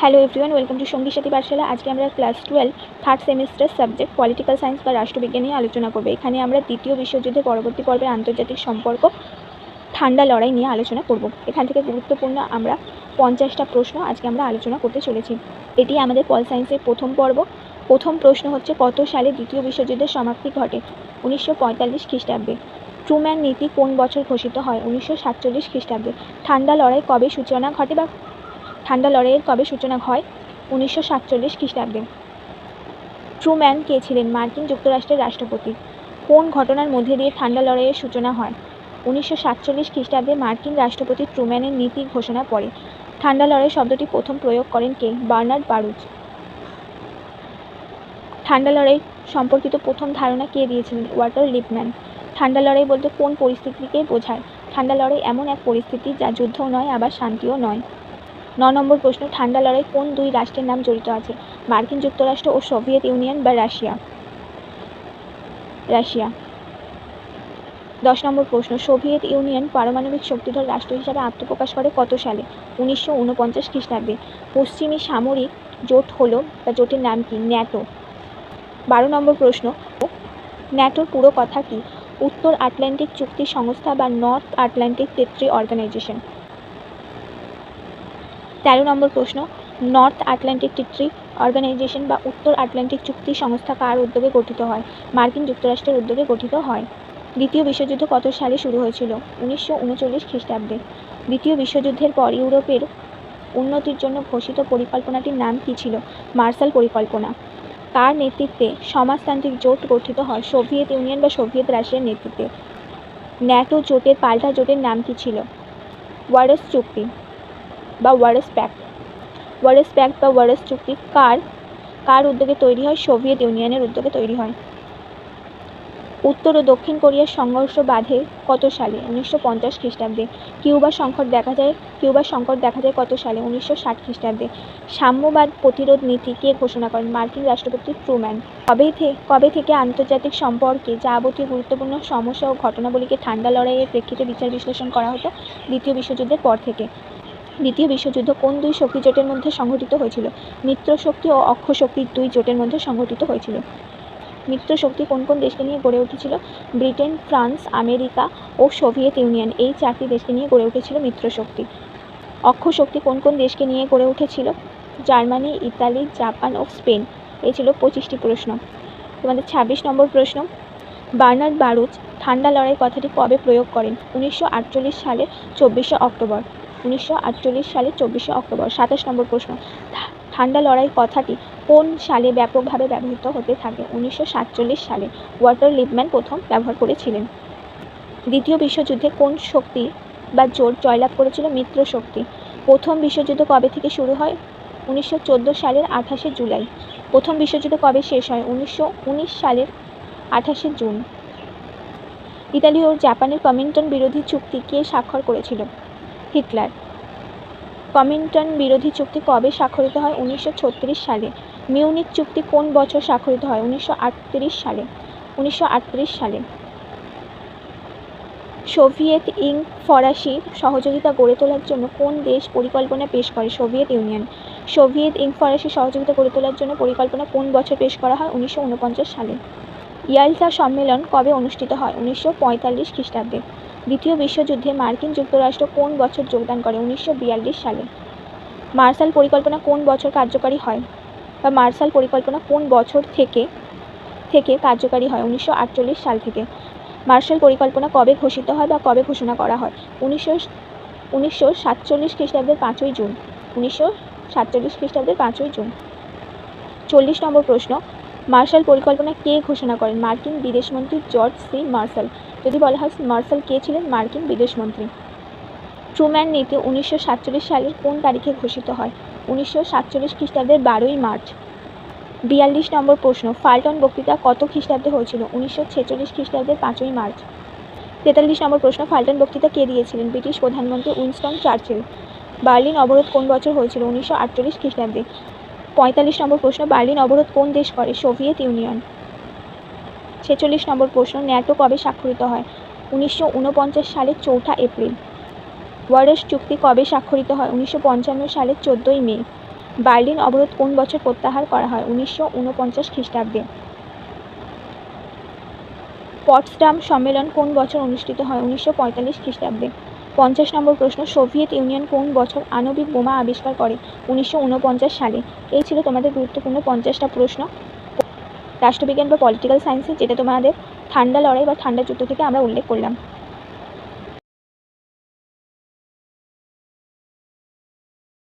Hello everyone, welcome to সঙ্গী সাথী পাঠশালা। আজকে আমরা class 12 third semester subject political science বা রাষ্ট্রবিজ্ঞান নিয়ে আলোচনা করব। এখানে আমরা দ্বিতীয় বিশ্বযুদ্ধের পরবর্তী পর্বের আন্তর্জাতিক সম্পর্ক ঠান্ডা লড়াই নিয়ে আলোচনা করব। এখান থেকে গুরুত্বপূর্ণ আমরা 50টা প্রশ্ন আজকে আমরা আলোচনা করতে চলেছি। এটি আমাদের পল সায়েন্সের প্রথম পর্ব। প্রথম প্রশ্ন হচ্ছে, কত সালে দ্বিতীয় বিশ্বযুদ্ধের সমাপ্তি ঘটে? 1945 খ্রিস্টাব্দে। ট্রুম্যান নীতি কোন বছর ঘোষিত হয়? 1947 খ্রিস্টাব্দে। ঠান্ডা লড়াই কবে সূচনা ঘটে বা ঠান্ডা লড়াইয়ের কবে সূচনা হয়? 1947 খ্রিস্টাব্দে। ট্রুম্যান কে ছিলেন? মার্কিন যুক্তরাষ্ট্রের রাষ্ট্রপতি। কোন ঘটনার মধ্যে দিয়ে ঠান্ডা লড়াইয়ের সূচনা হয়? 1947 খ্রিস্টাব্দে মার্কিন রাষ্ট্রপতি ট্রুম্যানের নীতি ঘোষণা পড়ে। ঠান্ডা লড়াই শব্দটি প্রথম প্রয়োগ করেন কে? বার্নার্ড বারুচ। ঠান্ডা লড়াই সম্পর্কিত প্রথম ধারণা কে দিয়েছিলেন? Walter Lippmann. ঠান্ডা লড়াই বলতে কোন পরিস্থিতিকে বোঝায়? ঠান্ডা লড়াই এমন এক পরিস্থিতি যা যুদ্ধও নয় আবার শান্তিও নয়। 9 নম্বর প্রশ্ন, ঠান্ডা লড়াই কোন দুই রাষ্ট্রের নাম জড়িত আছে? মার্কিন যুক্তরাষ্ট্র ও সোভিয়েত ইউনিয়ন বা রাশিয়া। 10 নম্বর প্রশ্ন, সোভিয়েত ইউনিয়ন পারমাণবিক শক্তিধর রাষ্ট্র হিসাবে আত্মপ্রকাশ করে কত সালে? 1949 খ্রিস্টাব্দে। পশ্চিমী সামরিক জোট হলো বা জোটের নাম কি? ন্যাটো। 12 নম্বর প্রশ্ন, ন্যাটোর পুরো কথা কি? উত্তর আটলান্টিক চুক্তি সংস্থা বা নর্থ আটলান্টিক ট্রিটি অর্গানাইজেশন। 13 নম্বর প্রশ্ন, নর্থ আটলান্টিক ট্রিটি অর্গানাইজেশন বা উত্তর আটলান্টিক চুক্তি সংস্থা কার উদ্যোগে গঠিত হয়? মার্কিন যুক্তরাষ্ট্রের উদ্যোগে গঠিত হয়। দ্বিতীয় বিশ্বযুদ্ধ কত সালে শুরু হয়েছিল? 1939 খ্রিস্টাব্দে। দ্বিতীয় বিশ্বযুদ্ধের পর ইউরোপের উন্নতির জন্য ঘোষিত পরিকল্পনাটির নাম কী ছিল? মার্শাল পরিকল্পনা। কার নেতৃত্বে সমাজতান্ত্রিক জোট গঠিত হয়? সোভিয়েত ইউনিয়ন বা সোভিয়েত রাশিয়ার নেতৃত্বে। ন্যাটো জোটের পাল্টা জোটের নাম কী ছিল? ওয়ারশ চুক্তি বা ওয়ারশ প্যাক্ট। ওয়ারশ প্যাক্ট বা ওয়ারশ চুক্তি কার উদ্যোগে তৈরি হয়? সোভিয়েত ইউনিয়নের উদ্যোগে তৈরি হয়। উত্তর ও দক্ষিণ কোরিয়ার সংঘর্ষ বাধে কত সালে? 1950 খ্রিস্টাব্দে। কিউবার সংকট দেখা যায় কত সালে? 1960 খ্রিস্টাব্দে। সাম্যবাদ প্রতিরোধ নীতি কে ঘোষণা করেন? মার্কিন রাষ্ট্রপতি ট্রুম্যান। কবে থেকে আন্তর্জাতিক সম্পর্কে যাবতীয় গুরুত্বপূর্ণ সমস্যা ও ঘটনাবলীকে ঠান্ডা লড়াইয়ের প্রেক্ষিতে বিচার বিশ্লেষণ করা হতো? দ্বিতীয় বিশ্বযুদ্ধের পর থেকে। দ্বিতীয় বিশ্বযুদ্ধ কোন দুই শক্তি জোটের মধ্যে সংঘটিত হয়েছিল? মিত্র শক্তি ও অক্ষ শক্তির দুই জোটের মধ্যে সংঘটিত হয়েছিল। মিত্র শক্তি কোন কোন দেশকে নিয়ে গড়ে উঠেছিল? ব্রিটেন, ফ্রান্স, আমেরিকা ও সোভিয়েত ইউনিয়ন, এই 4টি দেশকে নিয়ে গড়ে উঠেছিল মিত্র শক্তি। অক্ষ শক্তি কোন কোন দেশকে নিয়ে গড়ে উঠেছিল? জার্মানি, ইতালি, জাপান ও স্পেন। এই ছিল 25টি প্রশ্ন। তোমাদের 26 নম্বর প্রশ্ন, বার্নার্ড বারুচ ঠান্ডা লড়াই কথাটি কবে প্রয়োগ করেন? 1948 সালের 24শে অক্টোবর। 1948 সালের 24শে অক্টোবর। 27 নম্বর প্রশ্ন, ঠান্ডা লড়াই কথাটি কোন সালে ব্যাপকভাবে ব্যবহৃত হতে থাকে? 1947 সালে। ওয়াল্টার লিপম্যান প্রথম ব্যবহার করেছিলেন। দ্বিতীয় বিশ্বযুদ্ধে কোন শক্তি বা জোট জয়লাভ করেছিল? মিত্র শক্তি। প্রথম বিশ্বযুদ্ধ কবে থেকে শুরু হয়? 1914 সালের 28শে জুলাই। প্রথম বিশ্বযুদ্ধ কবে শেষ হয়? 1919 সালের 28শে জুন। ইতালি ও জাপানের কমিন্টার্ন বিরোধী চুক্তি কে স্বাক্ষর করেছিল? হিটলার। কমিন্টার্ন বিরোধী চুক্তি কবে স্বাক্ষরিত হয়? 1936 সালে। মিউনিক চুক্তি কোন বছর স্বাক্ষরিত হয়? 1938 সালে। 1938 সালে। সোভিয়েত ফরাসি সহযোগিতা গড়ে তোলার জন্য কোন দেশ পরিকল্পনা পেশ করে? Soviet union. সোভিয়েত ফরাসি সহযোগিতা গড়ে তোলার জন্য পরিকল্পনা কোন বছর পেশ করা হয়? 1949 সালে। ইয়ালটা সম্মেলন কবে অনুষ্ঠিত হয়? 1945 খ্রিস্টাব্দে। দ্বিতীয় বিশ্বযুদ্ধে মার্কিন যুক্তরাষ্ট্র কোন বছর যোগদান করে? 1942 সালে। মার্শাল পরিকল্পনা কোন বছর কার্যকারী হয় বা মার্শাল পরিকল্পনা কোন বছর থেকে কার্যকারী হয়? 1948 সাল থেকে। মার্শাল পরিকল্পনা কবে ঘোষিত হয় বা কবে ঘোষণা করা হয়? 1947 খ্রিস্টাব্দের 5ই জুন। 1947 খ্রিস্টাব্দের 5ই জুন। 40 নম্বর প্রশ্ন, মার্শাল পরিকল্পনা কে ঘোষণা করেন? মার্কিন বিদেশমন্ত্রী জর্জ সি মার্শাল। যদি বলা হয় মার্শাল কে ছিলেন? মার্কিন বিদেশমন্ত্রী। ট্রুম্যান নীতি 1947 সালের কোন তারিখে ঘোষিত হয়? 1947 খ্রিস্টাব্দের 12ই মার্চ। 42 নম্বর প্রশ্ন, ফাল্টন বক্তৃতা কত খ্রিস্টাব্দে হয়েছিল? 1946 খ্রিস্টাব্দের 5ই মার্চ। 43 নম্বর প্রশ্ন, ফাল্টন বক্তৃতা কে দিয়েছিলেন? ব্রিটিশ প্রধানমন্ত্রী উইনস্টন চার্চিল। বার্লিন অবরোধ কোন বছর হয়েছিল? 1948 খ্রিস্টাব্দে। 45 নম্বর প্রশ্ন, বার্লিন অবরোধ কোন দেশ করে? Soviet union. 46 নম্বর প্রশ্ন, ন্যাটো কবে স্বাক্ষরিত হয়? 1949 সালের 4 এপ্রিল। ওয়ারশ চুক্তি কবে স্বাক্ষরিত হয়? 1955 সালের 14ই মে। বার্লিন অবরোধ কোন বছর প্রত্যাহার করা হয়? 1949 খ্রিস্টাব্দে। পটসডাম সম্মেলন কোন বছর অনুষ্ঠিত হয়? 1945 খ্রিস্টাব্দে। 50 নম্বর প্রশ্ন, সোভিয়েত ইউনিয়ন কোন বছর আণবিক বোমা আবিষ্কার করে? 1949 সালে। এই ছিল তোমাদের গুরুত্বপূর্ণ 50টা প্রশ্ন রাষ্ট্রবিজ্ঞান বা পলিটিক্যাল সায়েন্সে, যেটা তোমাদের ঠান্ডা লড়াই বা ঠান্ডা যুদ্ধ থেকে আমরা উল্লেখ করলাম।